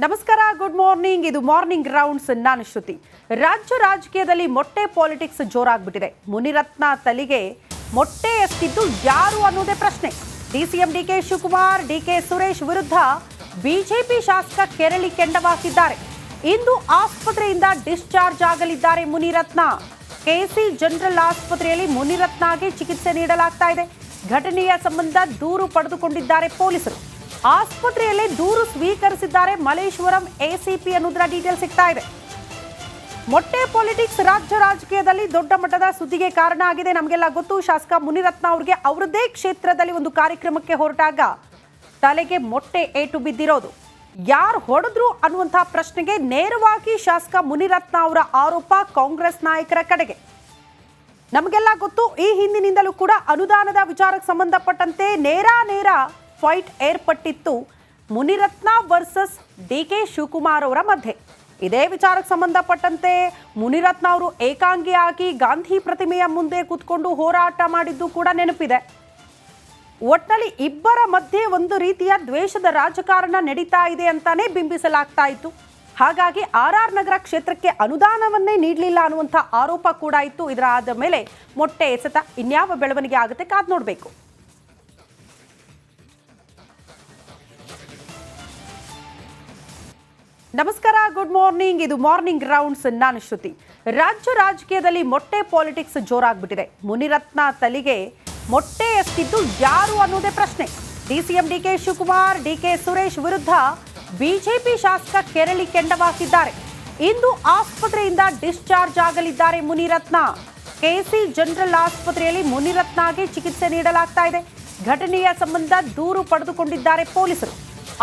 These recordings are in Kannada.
ನಮಸ್ಕಾರ, ಗುಡ್ ಮಾರ್ನಿಂಗ್. ಇದು ಮಾರ್ನಿಂಗ್ ರೌಂಡ್ಸ್. ನಾನು ಶ್ರುತಿ. ರಾಜ್ಯ ರಾಜಕೀಯದಲ್ಲಿ ಮೊಟ್ಟೆ ಪಾಲಿಟಿಕ್ಸ್ ಜೋರಾಗ್ಬಿಟ್ಟಿದೆ. ಮುನಿರತ್ನ ತಲೆಗೆ ಮೊಟ್ಟೆ ಎಸ್ತಿದ್ದು ಯಾರು ಅನ್ನೋದೇ ಪ್ರಶ್ನೆ. DCM DK Shivakumar, DK Suresh ವಿರುದ್ಧ ಬಿಜೆಪಿ ಶಾಸಕ ಕೆರಳಿ ಕೆಂಡವಾಕಿದ್ದಾರೆ. ಇಂದು ಆಸ್ಪತ್ರೆಯಿಂದ ಡಿಸ್ಚಾರ್ಜ್ ಆಗಲಿದ್ದಾರೆ ಮುನಿರತ್ನ. ಕೆಸಿ ಜನರಲ್ ಆಸ್ಪತ್ರೆಯಲ್ಲಿ ಮುನಿರತ್ನಗೆ ಚಿಕಿತ್ಸೆ ನೀಡಲಾಗ್ತಾ ಇದೆ. ಘಟನೆಯ ಸಂಬಂಧ ದೂರು ಪಡೆದುಕೊಂಡಿದ್ದಾರೆ ಪೊಲೀಸರು. ಆಸ್ಪತ್ರೆಯಲ್ಲಿ ದೂರು ಸ್ವೀಕರಿಸಿದ್ದಾರೆ ಮಲ್ಲೇಶ್ವರಂ ಎಸಿಪಿ ಅನ್ನೋದರ ಡೀಟೇಲ್ ಸಿಗ್ತಾ ಇದೆ. ಮೊಟ್ಟೆ ಪಾಲಿಟಿಕ್ಸ್ ರಾಜ್ಯ ರಾಜಕೀಯದಲ್ಲಿ ದೊಡ್ಡ ಮಟ್ಟದ ಸುದ್ದಿಗೆ ಕಾರಣ ಆಗಿದೆ. ನಮಗೆಲ್ಲ ಗೊತ್ತು, ಶಾಸಕ ಮುನಿರತ್ನ ಅವರಿಗೆ ಅವರದೇ ಕ್ಷೇತ್ರದಲ್ಲಿ ಒಂದು ಕಾರ್ಯಕ್ರಮಕ್ಕೆ ಹೊರಟಾಗ ತಲೆಗೆ ಮೊಟ್ಟೆ ಏಟು ಬಿದ್ದಿರೋದು. ಯಾರು ಹೊಡೆದ್ರು ಅನ್ನುವಂತಹ ಪ್ರಶ್ನೆಗೆ ನೇರವಾಗಿ ಶಾಸಕ ಮುನಿರತ್ನ ಅವರ ಆರೋಪ ಕಾಂಗ್ರೆಸ್ ನಾಯಕರ ಕಡೆಗೆ. ನಮಗೆಲ್ಲ ಗೊತ್ತು, ಈ ಹಿಂದಿನಿಂದಲೂ ಕೂಡ ಅನುದಾನದ ವಿಚಾರಕ್ಕೆ ಸಂಬಂಧಪಟ್ಟಂತೆ ನೇರ ಫೈಟ್ ಏರ್ಪಟ್ಟಿತ್ತು ಮುನಿರತ್ನ ವರ್ಸಸ್ ಡಿಕೆ ಶಿವಕುಮಾರ್ ಅವರ ಮಧ್ಯೆ. ಇದೇ ವಿಚಾರಕ್ಕೆ ಸಂಬಂಧಪಟ್ಟಂತೆ ಮುನಿರತ್ನ ಅವರು ಏಕಾಂಗಿಯಾಗಿ ಗಾಂಧಿ ಪ್ರತಿಮೆಯ ಮುಂದೆ ಕೂತ್ಕೊಂಡು ಹೋರಾಟ ಮಾಡಿದ್ದು ಕೂಡ ನೆನಪಿದೆ. ಒಟ್ಟಿನಲ್ಲಿ ಇಬ್ಬರ ಮಧ್ಯೆ ಒಂದು ರೀತಿಯ ದ್ವೇಷದ ರಾಜಕಾರಣ ನಡೀತಾ ಇದೆ ಅಂತಾನೆ ಬಿಂಬಿಸಲಾಗ್ತಾ ಇತ್ತು. ಹಾಗಾಗಿ ಆರ್ ನಗರ ಕ್ಷೇತ್ರಕ್ಕೆ ಅನುದಾನವನ್ನೇ ನೀಡಲಿಲ್ಲ ಅನ್ನುವಂಥ ಆರೋಪ ಕೂಡ ಇತ್ತು. ಇದರ ಆದ ಮೇಲೆ ಮೊಟ್ಟೆ ಎಸೆತ ಇನ್ಯಾವ ಬೆಳವಣಿಗೆ ಆಗುತ್ತೆ ಕಾದ್ ನೋಡಬೇಕು. ನಮಸ್ಕಾರ, ಗುಡ್ ಮಾರ್ನಿಂಗ್. ಇದು ಮಾರ್ನಿಂಗ್ ರೌಂಡ್ಸ್. ನಾನು ಶ್ರುತಿ. ರಾಜ್ಯ ರಾಜಕೀಯದಲ್ಲಿ ಮೊಟ್ಟೆ ಪಾಲಿಟಿಕ್ಸ್ ಜೋರಾಗ್ಬಿಟ್ಟಿದೆ. ಮುನಿರತ್ನ ತಲೆಗೆ ಮೊಟ್ಟೆ ಎಸ್ತಿದ್ದು ಯಾರು ಅನ್ನೋದೇ ಪ್ರಶ್ನೆ. DCM DK Shivakumar, DK Suresh ವಿರುದ್ಧ ಬಿಜೆಪಿ ಶಾಸಕ ಕೆರಳಿ ಕೆಂಡವಾಕಿದ್ದಾರೆ. ಇಂದು ಆಸ್ಪತ್ರೆಯಿಂದ ಡಿಸ್ಚಾರ್ಜ್ ಆಗಲಿದ್ದಾರೆ ಮುನಿರತ್ನ. ಕೆಸಿ ಜನರಲ್ ಆಸ್ಪತ್ರೆಯಲ್ಲಿ ಮುನಿರತ್ನಗೆ ಚಿಕಿತ್ಸೆ ನೀಡಲಾಗ್ತಾ ಇದೆ. ಘಟನೆಯ ಸಂಬಂಧ ದೂರು ಪಡೆದುಕೊಂಡಿದ್ದಾರೆ ಪೊಲೀಸರು.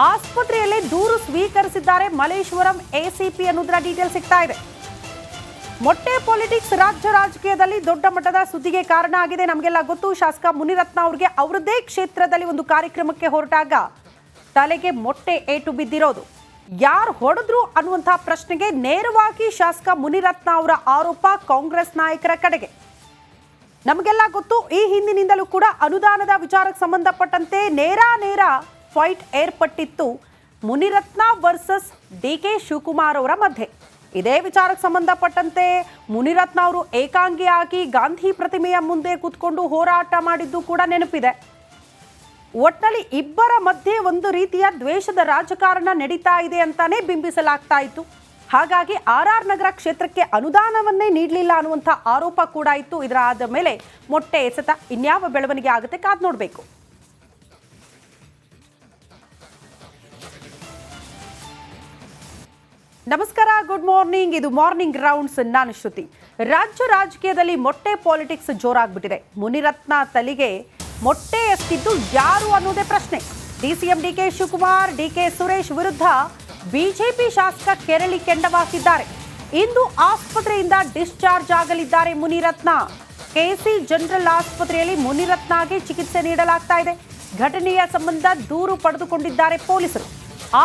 ಆಸ್ಪತ್ರೆಯಲ್ಲಿ ದೂರು ಸ್ವೀಕರಿಸಿದ್ದಾರೆ ಮಲ್ಲೇಶ್ವರಂ ಎಸಿಪಿ ಅನ್ನೋದರ ಡೀಟೇಲ್ ಸಿಗ್ತಾ ಇದೆ. ಮೊಟ್ಟೆ ಪಾಲಿಟಿಕ್ಸ್ ರಾಜ್ಯ ರಾಜಕೀಯದಲ್ಲಿ ದೊಡ್ಡ ಮಟ್ಟದ ಸುದ್ದಿಗೆ ಕಾರಣ ಆಗಿದೆ. ನಮಗೆಲ್ಲ ಗೊತ್ತು, ಶಾಸಕ ಮುನಿರತ್ನ ಅವರಿಗೆ ಅವರದೇ ಕ್ಷೇತ್ರದಲ್ಲಿ ಒಂದು ಕಾರ್ಯಕ್ರಮಕ್ಕೆ ಹೊರಟಾಗ ತಲೆಗೆ ಮೊಟ್ಟೆ ಏಟು ಬಿದ್ದಿರೋದು. ಯಾರು ಹೊಡೆದ್ರು ಅನ್ನುವಂತಹ ಪ್ರಶ್ನೆಗೆ ನೇರವಾಗಿ ಶಾಸಕ ಮುನಿರತ್ನ ಅವರ ಆರೋಪ ಕಾಂಗ್ರೆಸ್ ನಾಯಕರ ಕಡೆಗೆ. ನಮಗೆಲ್ಲ ಗೊತ್ತು, ಈ ಹಿಂದಿನಿಂದಲೂ ಕೂಡ ಅನುದಾನದ ವಿಚಾರಕ್ಕೆ ಸಂಬಂಧಪಟ್ಟಂತೆ ನೇರ ಫೈಟ್ ಏರ್ಪಟ್ಟಿತ್ತು ಮುನಿರತ್ನ ವರ್ಸಸ್ ಡಿಕೆ ಶಿವಕುಮಾರ್ ಅವರ ಮಧ್ಯೆ. ಇದೇ ವಿಚಾರಕ್ಕೆ ಸಂಬಂಧಪಟ್ಟಂತೆ ಮುನಿರತ್ನ ಅವರು ಏಕಾಂಗಿಯಾಗಿ ಗಾಂಧಿ ಪ್ರತಿಮೆಯ ಮುಂದೆ ಕೂತ್ಕೊಂಡು ಹೋರಾಟ ಮಾಡಿದ್ದು ಕೂಡ ನೆನಪಿದೆ. ಒಟ್ಟಿನಲ್ಲಿ ಇಬ್ಬರ ಮಧ್ಯೆ ಒಂದು ರೀತಿಯ ದ್ವೇಷದ ರಾಜಕಾರಣ ನಡೀತಾ ಇದೆ ಅಂತಾನೆ ಬಿಂಬಿಸಲಾಗ್ತಾ ಇತ್ತು. ಹಾಗಾಗಿ ಆರ್ ನಗರ ಕ್ಷೇತ್ರಕ್ಕೆ ಅನುದಾನವನ್ನೇ ನೀಡಲಿಲ್ಲ ಅನ್ನುವಂಥ ಆರೋಪ ಕೂಡ ಇತ್ತು. ಇದರ ಆದ ಮೇಲೆ ಮೊಟ್ಟೆ ಎಸೆತ ಇನ್ಯಾವ ಬೆಳವಣಿಗೆ ಆಗುತ್ತೆ ಕಾದ್ ನೋಡಬೇಕು. ನಮಸ್ಕಾರ, ಗುಡ್ ಮಾರ್ನಿಂಗ್. ಇದು ಮಾರ್ನಿಂಗ್ ರೌಂಡ್ಸ್. ನಾನು ಶ್ರುತಿ. ರಾಜ್ಯ ರಾಜಕೀಯದಲ್ಲಿ ಮೊಟ್ಟೆ ಪಾಲಿಟಿಕ್ಸ್ ಜೋರಾಗ್ಬಿಟ್ಟಿದೆ. ಮುನಿರತ್ನ ತಲೆಗೆ ಮೊಟ್ಟೆ ಎಸ್ತಿದ್ದು ಯಾರು ಅನ್ನೋದೇ ಪ್ರಶ್ನೆ. DCM DK Shivakumar, DK Suresh ವಿರುದ್ಧ ಬಿಜೆಪಿ ಶಾಸಕ ಕೆರಳಿ ಕೆಂಡವಾಕಿದ್ದಾರೆ. ಇಂದು ಆಸ್ಪತ್ರೆಯಿಂದ ಡಿಸ್ಚಾರ್ಜ್ ಆಗಲಿದ್ದಾರೆ ಮುನಿರತ್ನ. ಕೆಸಿ ಜನರಲ್ ಆಸ್ಪತ್ರೆಯಲ್ಲಿ ಮುನಿರತ್ನಗೆ ಚಿಕಿತ್ಸೆ ನೀಡಲಾಗ್ತಾ ಇದೆ. ಘಟನೆಯ ಸಂಬಂಧ ದೂರು ಪಡೆದುಕೊಂಡಿದ್ದಾರೆ ಪೊಲೀಸರು.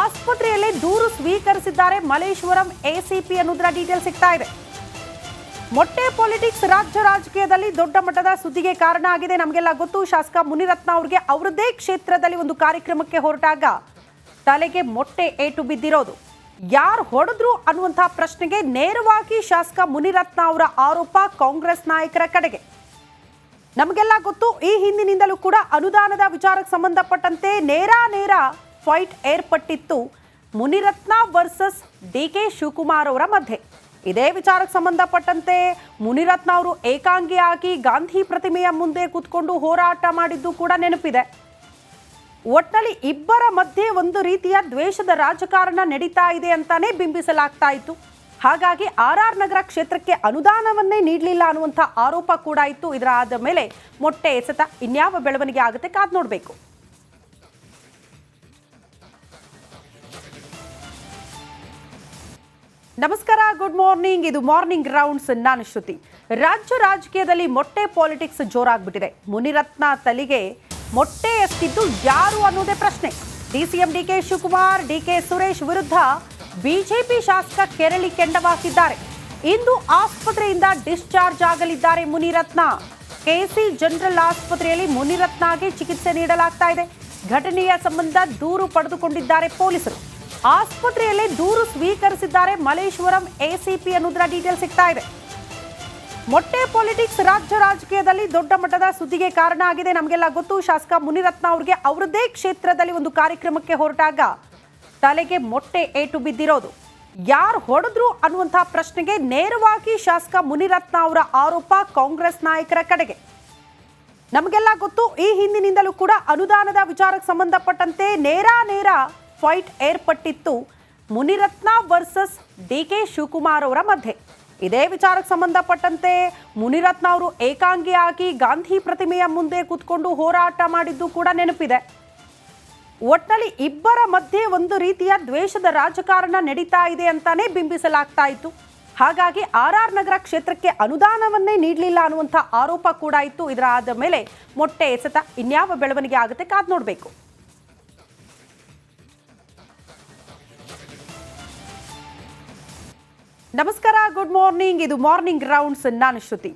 ಆಸ್ಪತ್ರೆಯಲ್ಲಿ ದೂರು ಸ್ವೀಕರಿಸಿದ್ದಾರೆ ಮಲ್ಲೇಶ್ವರಂ ಎಸಿಪಿ ಅನ್ನೋದರ ಡೀಟೇಲ್ ಸಿಗ್ತಾ ಇದೆ. ಮೊಟ್ಟೆ ಪಾಲಿಟಿಕ್ಸ್ ರಾಜ್ಯ ರಾಜಕೀಯದಲ್ಲಿ ದೊಡ್ಡ ಮಟ್ಟದ ಸುದ್ದಿಗೆ ಕಾರಣ ಆಗಿದೆ. ನಮಗೆಲ್ಲ ಗೊತ್ತು, ಶಾಸಕ ಮುನಿರತ್ನ ಅವರಿಗೆ ಅವರದೇ ಕ್ಷೇತ್ರದಲ್ಲಿ ಒಂದು ಕಾರ್ಯಕ್ರಮಕ್ಕೆ ಹೊರಟಾಗ ತಲೆಗೆ ಮೊಟ್ಟೆ ಏಟು ಬಿದ್ದಿರೋದು. ಯಾರು ಹೊಡೆದ್ರು ಅನ್ನುವಂತಹ ಪ್ರಶ್ನೆಗೆ ನೇರವಾಗಿ ಶಾಸಕ ಮುನಿರತ್ನ ಅವರ ಆರೋಪ ಕಾಂಗ್ರೆಸ್ ನಾಯಕರ ಕಡೆಗೆ. ನಮಗೆಲ್ಲ ಗೊತ್ತು, ಈ ಹಿಂದಿನಿಂದಲೂ ಕೂಡ ಅನುದಾನದ ವಿಚಾರಕ್ಕೆ ಸಂಬಂಧಪಟ್ಟಂತೆ ನೇರ ಫೈಟ್ ಏರ್ಪಟ್ಟಿತ್ತು ಮುನಿರತ್ನ ವರ್ಸಸ್ ಡಿಕೆ ಶಿವಕುಮಾರ್ ಅವರ ಮಧ್ಯೆ. ಇದೇ ವಿಚಾರಕ್ಕೆ ಸಂಬಂಧಪಟ್ಟಂತೆ ಮುನಿರತ್ನ ಅವರು ಏಕಾಂಗಿಯಾಗಿ ಗಾಂಧಿ ಪ್ರತಿಮೆಯ ಮುಂದೆ ಕೂತ್ಕೊಂಡು ಹೋರಾಟ ಮಾಡಿದ್ದು ಕೂಡ ನೆನಪಿದೆ. ಒಟ್ಟಿನಲ್ಲಿ ಇಬ್ಬರ ಮಧ್ಯೆ ಒಂದು ರೀತಿಯ ದ್ವೇಷದ ರಾಜಕಾರಣ ನಡೀತಾ ಇದೆ ಅಂತಾನೆ ಬಿಂಬಿಸಲಾಗ್ತಾ ಇತ್ತು. ಹಾಗಾಗಿ ಆರ್ ನಗರ ಕ್ಷೇತ್ರಕ್ಕೆ ಅನುದಾನವನ್ನೇ ನೀಡಲಿಲ್ಲ ಅನ್ನುವಂಥ ಆರೋಪ ಕೂಡ ಇತ್ತು. ಇದರ ಆದ ಮೇಲೆ ಮೊಟ್ಟೆ ಎಸೆತ ಇನ್ಯಾವ ಬೆಳವಣಿಗೆ ಆಗುತ್ತೆ ಕಾದ್ ನೋಡಬೇಕು. ನಮಸ್ಕಾರ, ಗುಡ್ ಮಾರ್ನಿಂಗ್. ಇದು ಮಾರ್ನಿಂಗ್ ರೌಂಡ್ಸ್. ನಾನು ಶ್ರುತಿ. ರಾಜ್ಯ ರಾಜಕೀಯದಲ್ಲಿ ಮೊಟ್ಟೆ ಪಾಲಿಟಿಕ್ಸ್ ಜೋರಾಗ್ಬಿಟ್ಟಿದೆ. ಮುನಿರತ್ನ ತಲೆಗೆ ಮೊಟ್ಟೆ ಎಸ್ತಿದ್ದು ಯಾರು ಅನ್ನೋದೇ ಪ್ರಶ್ನೆ. DCM DK Shivakumar, DK Suresh ವಿರುದ್ಧ ಬಿಜೆಪಿ ಶಾಸಕ ಕೆರಳಿ ಕೆಂಡವಾಕಿದ್ದಾರೆ. ಇಂದು ಆಸ್ಪತ್ರೆಯಿಂದ ಡಿಸ್ಚಾರ್ಜ್ ಆಗಲಿದ್ದಾರೆ ಮುನಿರತ್ನ. ಕೆಸಿ ಜನರಲ್ ಆಸ್ಪತ್ರೆಯಲ್ಲಿ ಮುನಿರತ್ನಗೆ ಚಿಕಿತ್ಸೆ ನೀಡಲಾಗ್ತಾ ಇದೆ. ಘಟನೆಯ ಸಂಬಂಧ ದೂರು ಪಡೆದುಕೊಂಡಿದ್ದಾರೆ ಪೊಲೀಸರು. ಆಸ್ಪತ್ರೆಯಲ್ಲೇ ದೂರು ಸ್ವೀಕರಿಸಿದ್ದಾರೆ ಮಲ್ಲೇಶ್ವರಂ ಎಸಿಪಿ ಅನ್ನೋದರ ಡೀಟೇಲ್ ಸಿಗ್ತಾ ಇದೆ. ಮೊಟ್ಟೆ ಪಾಲಿಟಿಕ್ಸ್ ರಾಜ್ಯ ರಾಜಕೀಯದಲ್ಲಿ ದೊಡ್ಡ ಮಟ್ಟದ ಸುದ್ದಿಗೆ ಕಾರಣ ಆಗಿದೆ. ನಮಗೆಲ್ಲ ಗೊತ್ತು, ಶಾಸಕ ಮುನಿರತ್ನ ಅವರಿಗೆ ಅವರದೇ ಕ್ಷೇತ್ರದಲ್ಲಿ ಒಂದು ಕಾರ್ಯಕ್ರಮಕ್ಕೆ ಹೊರಟಾಗ ತಲೆಗೆ ಮೊಟ್ಟೆ ಏಟು ಬಿದ್ದಿರೋದು. ಯಾರು ಹೊಡೆದ್ರು ಅನ್ನುವಂತಹ ಪ್ರಶ್ನೆಗೆ ನೇರವಾಗಿ ಶಾಸಕ ಮುನಿರತ್ನ ಅವರ ಆರೋಪ ಕಾಂಗ್ರೆಸ್ ನಾಯಕರ ಕಡೆಗೆ. ನಮಗೆಲ್ಲ ಗೊತ್ತು, ಈ ಹಿಂದಿನಿಂದಲೂ ಕೂಡ ಅನುದಾನದ ವಿಚಾರಕ್ಕೆ ಸಂಬಂಧಪಟ್ಟಂತೆ ನೇರ ಫೈಟ್ ಏರ್ಪಟ್ಟಿತ್ತು ಮುನಿರತ್ನ ವರ್ಸಸ್ ಡಿಕೆ ಶಿವಕುಮಾರ್ ಅವರ ಮಧ್ಯೆ. ಇದೇ ವಿಚಾರಕ್ಕೆ ಸಂಬಂಧಪಟ್ಟಂತೆ ಮುನಿರತ್ನ ಅವರು ಏಕಾಂಗಿಯಾಗಿ ಗಾಂಧಿ ಪ್ರತಿಮೆಯ ಮುಂದೆ ಕೂತ್ಕೊಂಡು ಹೋರಾಟ ಮಾಡಿದ್ದು ಕೂಡ ನೆನಪಿದೆ. ಒಟ್ಟಿನಲ್ಲಿ ಇಬ್ಬರ ಮಧ್ಯೆ ಒಂದು ರೀತಿಯ ದ್ವೇಷದ ರಾಜಕಾರಣ ನಡೀತಾ ಇದೆ ಅಂತಾನೆ ಬಿಂಬಿಸಲಾಗ್ತಾ ಇತ್ತು. ಹಾಗಾಗಿ RR ನಗರ ಕ್ಷೇತ್ರಕ್ಕೆ ಅನುದಾನವನ್ನೇ ನೀಡಲಿಲ್ಲ ಅನ್ನುವಂಥ ಆರೋಪ ಕೂಡ ಇತ್ತು. ಇದರ ಆದ ಮೇಲೆ ಮೊಟ್ಟೆ ಎಸೆತ ಇನ್ಯಾವ ಬೆಳವಣಿಗೆ ಆಗುತ್ತೆ ಕಾದ್ ನೋಡಬೇಕು. ನಮಸ್ಕಾರ, ಗುಡ್ ಮಾರ್ನಿಂಗ್. ಇದು ಮಾರ್ನಿಂಗ್ ರೌಂಡ್ಸ್. ನಾನು ಶ್ರುತಿ.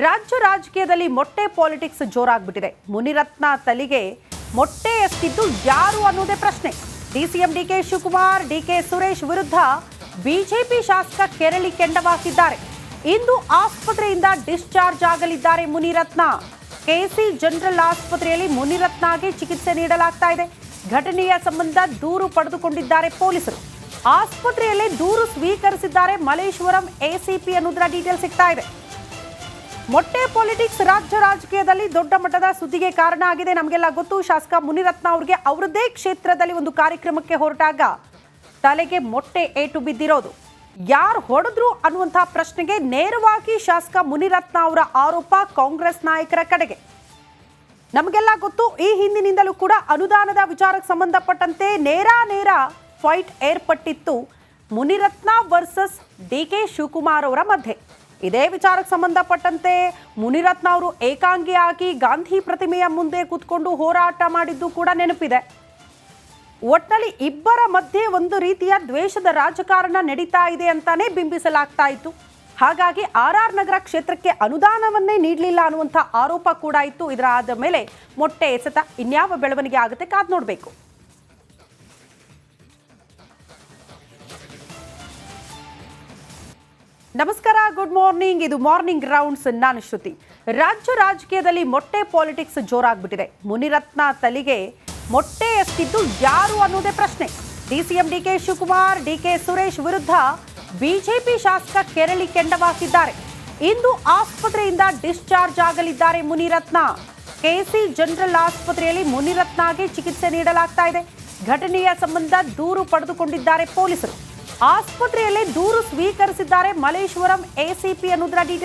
ರಾಜ್ಯ ರಾಜಕೀಯದಲ್ಲಿ ಮೊಟ್ಟೆ ಪಾಲಿಟಿಕ್ಸ್ ಜೋರಾಗ್ಬಿಟ್ಟಿದೆ. ಮುನಿರತ್ನ ತಲೆಗೆ ಮೊಟ್ಟೆ ಎಸ್ತಿದ್ದು ಯಾರು ಅನ್ನೋದೇ ಪ್ರಶ್ನೆ. DCM DK Shivakumar, DK Suresh ವಿರುದ್ಧ ಬಿಜೆಪಿ ಶಾಸಕ ಕೆರಳಿ ಕೆಂಡವಾಕಿದ್ದಾರೆ. ಇಂದು ಆಸ್ಪತ್ರೆಯಿಂದ ಡಿಸ್ಚಾರ್ಜ್ ಆಗಲಿದ್ದಾರೆ ಮುನಿರತ್ನ. KC ಜನರಲ್ ಆಸ್ಪತ್ರೆಯಲ್ಲಿ ಮುನಿರತ್ನಗೆ ಚಿಕಿತ್ಸೆ ನೀಡಲಾಗ್ತಾ ಇದೆ. ಘಟನೆಯ ಸಂಬಂಧ ದೂರು ಪಡೆದುಕೊಂಡಿದ್ದಾರೆ ಪೊಲೀಸರು. ಆಸ್ಪತ್ರೆಯಲ್ಲೇ ದೂರು ಸ್ವೀಕರಿಸಿದ್ದಾರೆ ಮಲ್ಲೇಶ್ವರಂ ಎಸಿಪಿ ಅನ್ನೋದರ ಡೀಟೇಲ್ ಸಿಗ್ತಾ ಇದೆ. ಮೊಟ್ಟೆ ಪಾಲಿಟಿಕ್ಸ್ ರಾಜ್ಯ ರಾಜಕೀಯದಲ್ಲಿ ದೊಡ್ಡ ಮಟ್ಟದ ಸುದ್ದಿಗೆ ಕಾರಣ ಆಗಿದೆ. ನಮಗೆಲ್ಲ ಗೊತ್ತು, ಶಾಸಕ ಮುನಿರತ್ನ ಅವರಿಗೆ ಅವರದೇ ಕ್ಷೇತ್ರದಲ್ಲಿ ಒಂದು ಕಾರ್ಯಕ್ರಮಕ್ಕೆ ಹೊರಟಾಗ ತಲೆಗೆ ಮೊಟ್ಟೆ ಏಟು ಬಿದ್ದಿರೋದು. ಯಾರು ಹೊಡೆದ್ರು ಅನ್ನುವಂತಹ ಪ್ರಶ್ನೆಗೆ ನೇರವಾಗಿ ಶಾಸಕ ಮುನಿರತ್ನ ಅವರ ಆರೋಪ ಕಾಂಗ್ರೆಸ್ ನಾಯಕರ ಕಡೆಗೆ. ನಮಗೆಲ್ಲ ಗೊತ್ತು, ಈ ಹಿಂದಿನಿಂದಲೂ ಕೂಡ ಅನುದಾನದ ವಿಚಾರಕ್ಕೆ ಸಂಬಂಧಪಟ್ಟಂತೆ ನೇರ ಫೈಟ್ ಏರ್ಪಟ್ಟಿತ್ತು ಮುನಿರತ್ನ ವರ್ಸಸ್ ಡಿಕೆ ಶಿವಕುಮಾರ್ ಅವರ ಮಧ್ಯೆ. ಇದೇ ವಿಚಾರಕ್ಕೆ ಸಂಬಂಧಪಟ್ಟಂತೆ ಮುನಿರತ್ನ ಅವರು ಏಕಾಂಗಿಯಾಗಿ ಗಾಂಧಿ ಪ್ರತಿಮೆಯ ಮುಂದೆ ಕೂತ್ಕೊಂಡು ಹೋರಾಟ ಮಾಡಿದ್ದು ಕೂಡ ನೆನಪಿದೆ. ಒಟ್ಟಿನಲ್ಲಿ ಇಬ್ಬರ ಮಧ್ಯೆ ಒಂದು ರೀತಿಯ ದ್ವೇಷದ ರಾಜಕಾರಣ ನಡೀತಾ ಇದೆ ಅಂತಾನೆ ಬಿಂಬಿಸಲಾಗ್ತಾ ಇತ್ತು. ಹಾಗಾಗಿ RR ನಗರ ಕ್ಷೇತ್ರಕ್ಕೆ ಅನುದಾನವನ್ನೇ ನೀಡಲಿಲ್ಲ ಅನ್ನುವಂಥ ಆರೋಪ ಕೂಡ ಇತ್ತು. ಇದರ ಆದ ಮೇಲೆ ಮೊಟ್ಟೆ ಎಸೆತ ಇನ್ಯಾವ ಬೆಳವಣಿಗೆ ಆಗುತ್ತೆ ಕಾದ್ ನೋಡಬೇಕು. ನಮಸ್ಕಾರ, ಗುಡ್ ಮಾರ್ನಿಂಗ್. ಇದು ಮಾರ್ನಿಂಗ್ ರೌಂಡ್ಸ್. ನಾನು ಶ್ರುತಿ. ರಾಜ್ಯ ರಾಜಕೀಯದಲ್ಲಿ ಮೊಟ್ಟೆ ಪಾಲಿಟಿಕ್ಸ್ ಜೋರಾಗ್ಬಿಟ್ಟಿದೆ. ಮುನಿರತ್ನ ತಲೆಗೆ ಮೊಟ್ಟೆ ಎಸ್ತಿದ್ದು ಯಾರು ಅನ್ನೋದೇ ಪ್ರಶ್ನೆ. DCM DK Shivakumar, DK Suresh ವಿರುದ್ಧ ಬಿಜೆಪಿ ಶಾಸಕ ಕೆರಳಿ ಕೆಂಡವಾಕಿದ್ದಾರೆ. ಇಂದು ಆಸ್ಪತ್ರೆಯಿಂದ ಡಿಸ್ಚಾರ್ಜ್ ಆಗಲಿದ್ದಾರೆ ಮುನಿರತ್ನ. KC ಜನರಲ್ ಆಸ್ಪತ್ರೆಯಲ್ಲಿ ಮುನಿರತ್ನಗೆ ಚಿಕಿತ್ಸೆ ನೀಡಲಾಗ್ತಾ ಇದೆ. ಘಟನೆಯ ಸಂಬಂಧ ದೂರು ಪಡೆದುಕೊಂಡಿದ್ದಾರೆ ಪೊಲೀಸರು. ಆಸ್ಪತ್ರೆಯಲ್ಲೇ ದೂರು ಸ್ವೀಕರಿಸಿದ್ದಾರೆ ಮಲ್ಲೇಶ್ವರಂ ಎಸಿಪಿ ಅನ್ನೋದರ ಡೀಟೇಲ್